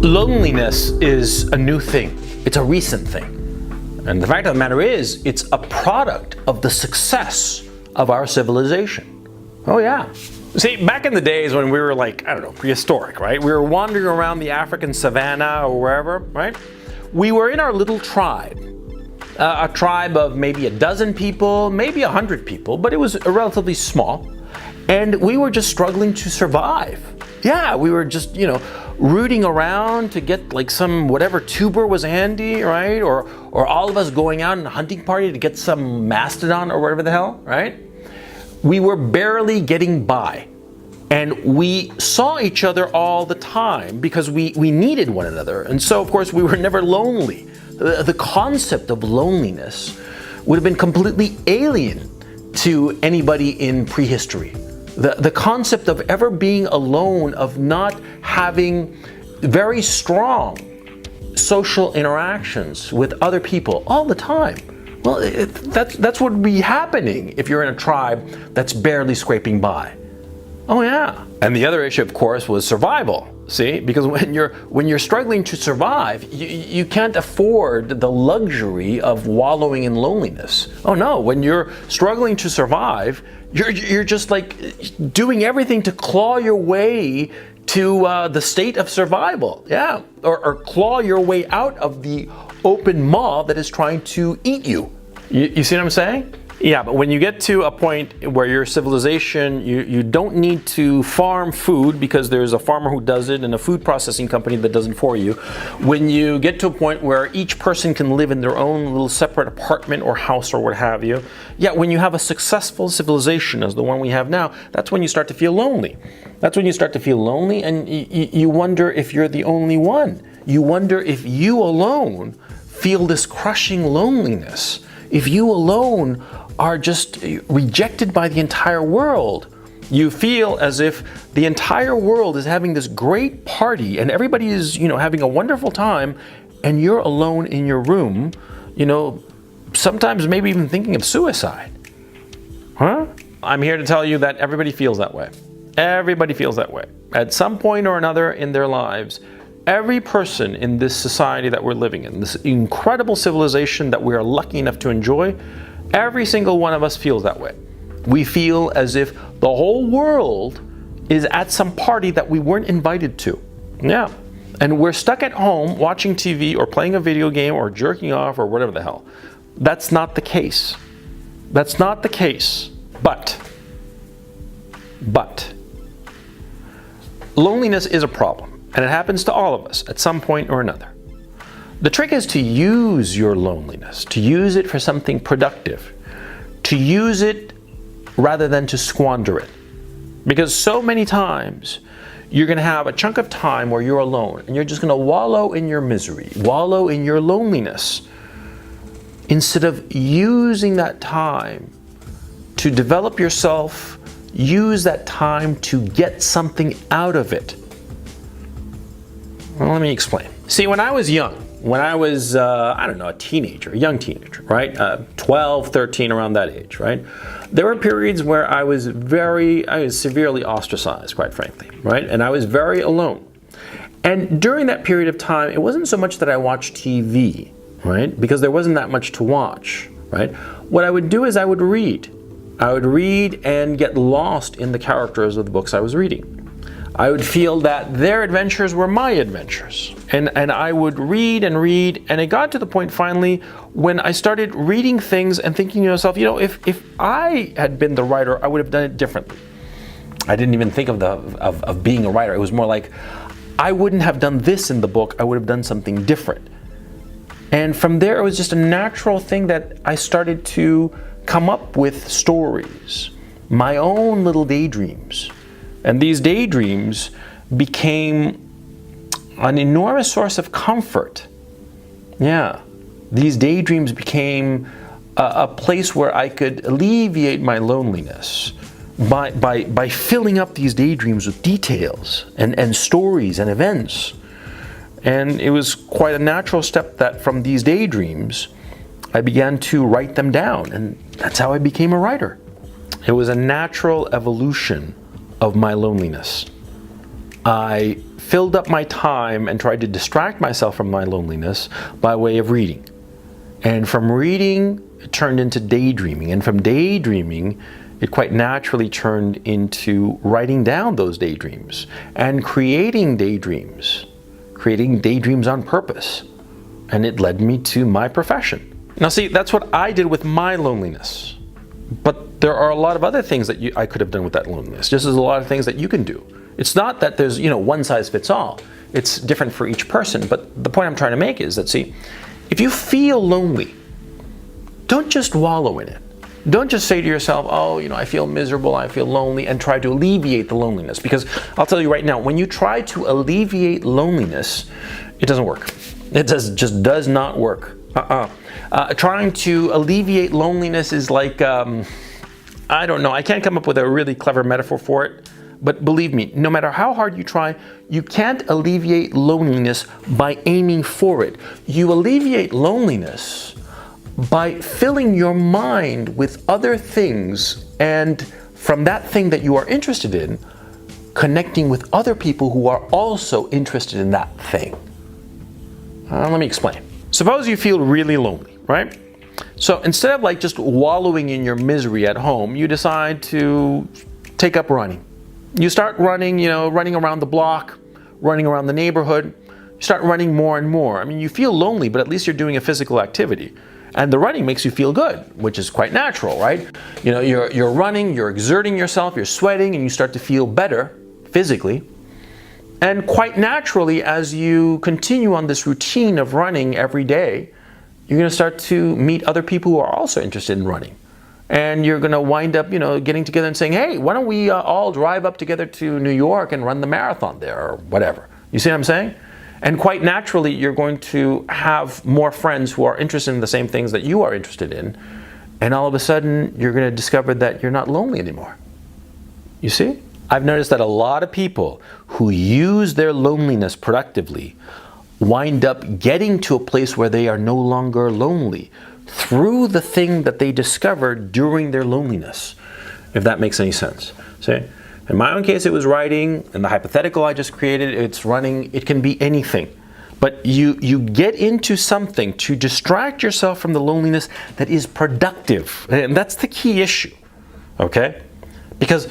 Loneliness is a new thing. It's a recent thing. And the fact of the matter is, it's a product of the success of our civilization. Oh yeah. See, back in the days when we were like, I don't know, prehistoric, right? We were wandering around the African savannah or wherever, right? We were in our little tribe. A tribe of maybe a dozen people, maybe 100 people, but it was relatively small. And we were just struggling to survive. Yeah, we were just, rooting around to get like some whatever tuber was handy, right? Or all of us going out in a hunting party to get some mastodon or whatever the hell, right? We were barely getting by. And we saw each other all the time because we needed one another. And so, of course, we were never lonely. The concept of loneliness would have been completely alien to anybody in prehistory. The concept of ever being alone, of not having very strong social interactions with other people all the time. Well, that's what would be happening if you're in a tribe that's barely scraping by. Oh yeah. And the other issue, of course, was survival. See, because when you're struggling to survive, you can't afford the luxury of wallowing in loneliness. Oh no, when you're struggling to survive, you're just like doing everything to claw your way to the state of survival. Yeah, or claw your way out of the open maw that is trying to eat you. You see what I'm saying? Yeah, but when you get to a point where your civilization, you don't need to farm food because there's a farmer who does it and a food processing company that does it for you. When you get to a point where each person can live in their own little separate apartment or house or what have you, yeah, when you have a successful civilization as the one we have now, that's when you start to feel lonely. That's when you start to feel lonely, and you wonder if you're the only one. You wonder if you alone feel this crushing loneliness. If you alone are just rejected by the entire world. You feel as if the entire world is having this great party and everybody is, having a wonderful time, and you're alone in your room, sometimes maybe even thinking of suicide. Huh? I'm here to tell you that everybody feels that way. Everybody feels that way. At some point or another in their lives, every person in this society that we're living in, this incredible civilization that we are lucky enough to enjoy, every single one of us feels that way. We feel as if the whole world is at some party that we weren't invited to. Yeah. And we're stuck at home watching TV or playing a video game or jerking off or whatever the hell. That's not the case. That's not the case. But loneliness is a problem, and it happens to all of us at some point or another. The trick is to use your loneliness, to use it for something productive, to use it rather than to squander it. Because so many times you're going to have a chunk of time where you're alone and you're just going to wallow in your misery, wallow in your loneliness, instead of using that time to develop yourself, use that time to get something out of it. Well, let me explain. See, when I was young, when I was, a teenager, a young teenager, right? 12, 13, around that age, right? There were periods where I was severely ostracized, quite frankly, right? And I was very alone. And during that period of time, it wasn't so much that I watched TV, right? Because there wasn't that much to watch, right? What I would do is I would read. I would read and get lost in the characters of the books I was reading. I would feel that their adventures were my adventures. And I would read, and it got to the point finally when I started reading things and thinking to myself, if I had been the writer, I would have done it differently. I didn't even think of being a writer. It was more like, I wouldn't have done this in the book, I would have done something different. And from there, it was just a natural thing that I started to come up with stories, my own little daydreams. And these daydreams became an enormous source of comfort. Yeah, these daydreams became a place where I could alleviate my loneliness by filling up these daydreams with details and stories and events. And it was quite a natural step that from these daydreams, I began to write them down. And that's how I became a writer. It was a natural evolution of my loneliness. I filled up my time and tried to distract myself from my loneliness by way of reading. And from reading, it turned into daydreaming. And from daydreaming, it quite naturally turned into writing down those daydreams and creating daydreams on purpose. And it led me to my profession. Now see, that's what I did with my loneliness. But there are a lot of other things that I could have done with that loneliness, just as a lot of things that you can do. It's not that there's, one size fits all. It's different for each person. But the point I'm trying to make is that, see, if you feel lonely, don't just wallow in it. Don't just say to yourself, oh, I feel miserable, I feel lonely, and try to alleviate the loneliness. Because I'll tell you right now, when you try to alleviate loneliness, it doesn't work. It just does not work. Trying to alleviate loneliness is like, I don't know, I can't come up with a really clever metaphor for it. But believe me, no matter how hard you try, you can't alleviate loneliness by aiming for it. You alleviate loneliness by filling your mind with other things, and from that thing that you are interested in, connecting with other people who are also interested in that thing. Let me explain. Suppose you feel really lonely, right? So instead of just wallowing in your misery at home, you decide to take up running. You start running, running around the block, running around the neighborhood. You start running more and more. I mean, you feel lonely, but at least you're doing a physical activity. And the running makes you feel good, which is quite natural, right? You're running, you're exerting yourself, you're sweating, and you start to feel better physically. And quite naturally, as you continue on this routine of running every day, you're going to start to meet other people who are also interested in running. And you're going to wind up, getting together and saying, hey, why don't we all drive up together to New York and run the marathon there or whatever. You see what I'm saying? And quite naturally, you're going to have more friends who are interested in the same things that you are interested in. And all of a sudden, you're going to discover that you're not lonely anymore. You see? I've noticed that a lot of people who use their loneliness productively wind up getting to a place where they are no longer lonely through the thing that they discovered during their loneliness, if that makes any sense. See? In my own case, it was writing, and the hypothetical I just created, it's running, it can be anything. But you get into something to distract yourself from the loneliness that is productive. And that's the key issue, okay? Because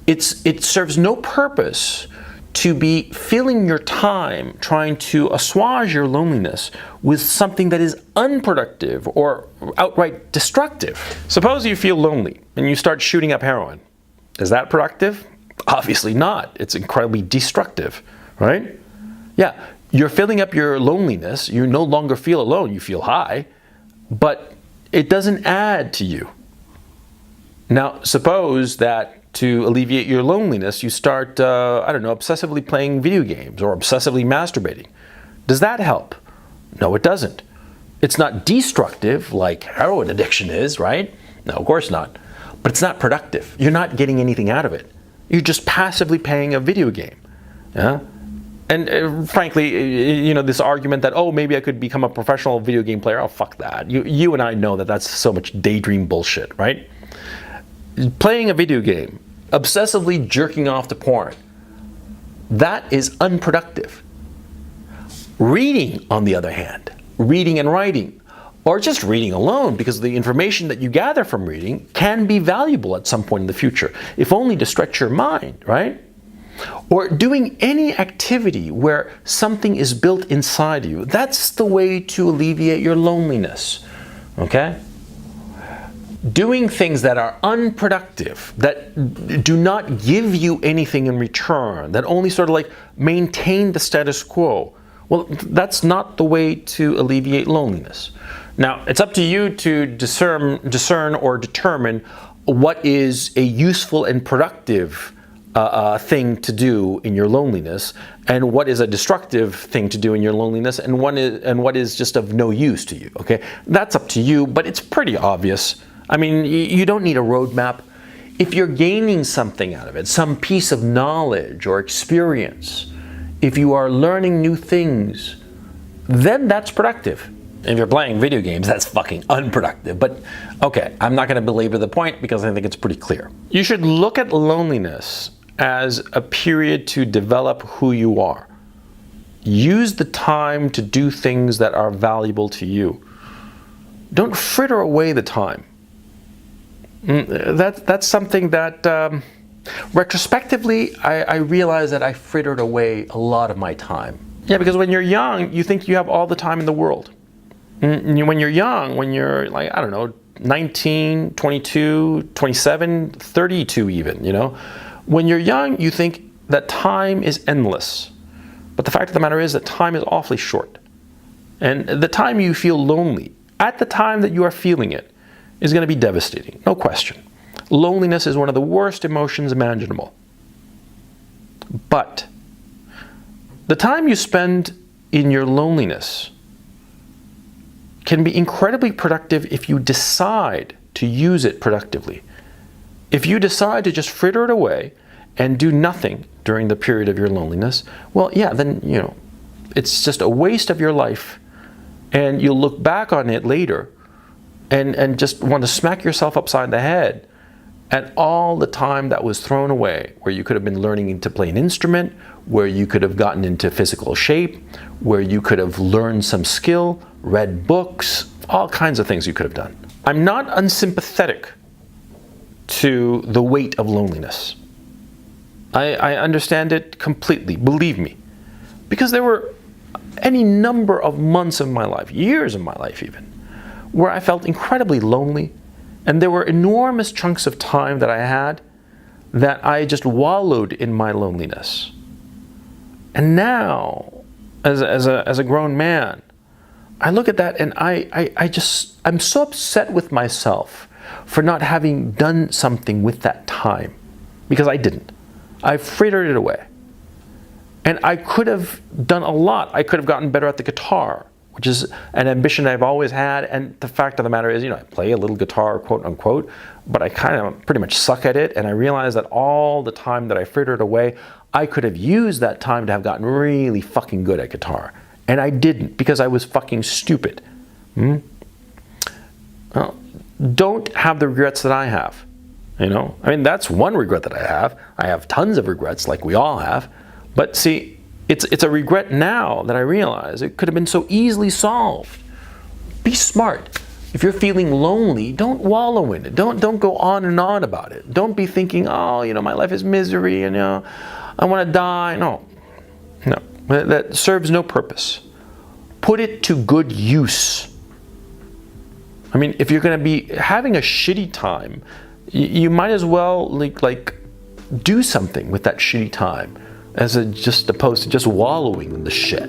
it serves no purpose to be filling your time trying to assuage your loneliness with something that is unproductive or outright destructive. Suppose you feel lonely and you start shooting up heroin. Is that productive? Obviously not. It's incredibly destructive, right? Yeah, you're filling up your loneliness. You no longer feel alone. You feel high, but it doesn't add to you. Now, suppose that to alleviate your loneliness, you start, obsessively playing video games or obsessively masturbating. Does that help? No, it doesn't. It's not destructive like heroin addiction is, right? No, of course not. But it's not productive. You're not getting anything out of it. You're just passively playing a video game. Yeah? And frankly, this argument that, oh, maybe I could become a professional video game player, oh, fuck that. You and I know that that's so much daydream bullshit, right? Playing a video game, obsessively jerking off to porn, that is unproductive. Reading, on the other hand, reading and writing, or just reading alone, because the information that you gather from reading can be valuable at some point in the future, if only to stretch your mind, right? Or doing any activity where something is built inside you. That's the way to alleviate your loneliness, okay? Doing things that are unproductive, that do not give you anything in return, that only sort of maintain the status quo. Well, that's not the way to alleviate loneliness. Now, it's up to you to discern or determine what is a useful and productive thing to do in your loneliness, and what is a destructive thing to do in your loneliness, and what is just of no use to you. Okay, that's up to you, but it's pretty obvious. I mean, you don't need a roadmap. If you're gaining something out of it, some piece of knowledge or experience, if you are learning new things, then that's productive. If you're playing video games, that's fucking unproductive. But okay, I'm not going to belabor the point because I think it's pretty clear. You should look at loneliness as a period to develop who you are. Use the time to do things that are valuable to you. Don't fritter away the time. That's something that, retrospectively, I realize that I frittered away a lot of my time. Yeah, because when you're young, you think you have all the time in the world. When you're young, when you're like, I don't know, 19, 22, 27, 32 even, you know. When you're young, you think that time is endless. But the fact of the matter is that time is awfully short. And the time you feel lonely, at the time that you are feeling it, is going to be devastating, no question. Loneliness is one of the worst emotions imaginable. But the time you spend in your loneliness can be incredibly productive if you decide to use it productively. If you decide to just fritter it away and do nothing during the period of your loneliness, well, yeah, then, you know, it's just a waste of your life, and you'll look back on it later and just want to smack yourself upside the head at all the time that was thrown away, where you could have been learning to play an instrument, where you could have gotten into physical shape, where you could have learned some skill, read books, all kinds of things you could have done. I'm not unsympathetic to the weight of loneliness. I understand it completely, believe me, because there were any number of months of my life, years of my life even, where I felt incredibly lonely, and there were enormous chunks of time that I had that I just wallowed in my loneliness. And now, as a grown man, I look at that and I'm so upset with myself for not having done something with that time, because I didn't. I frittered it away. And I could have done a lot. I could have gotten better at the guitar, which is an ambition I've always had. And the fact of the matter is, you know, I play a little guitar, quote unquote, but I kind of pretty much suck at it. And I realized that all the time that I frittered away, I could have used that time to have gotten really fucking good at guitar. And I didn't, because I was fucking stupid. Well, don't have the regrets that I have. You know, I mean, that's one regret that I have. I have tons of regrets, like we all have. But see, it's a regret now that I realize it could have been so easily solved. Be smart. If you're feeling lonely, don't wallow in it. Don't go on and on about it. Don't be thinking, oh, you know, my life is misery, and, you know, I want to die. No, that serves no purpose. Put it to good use. I mean, if you're going to be having a shitty time, you might as well like do something with that shitty time, as just opposed to just wallowing in the shit.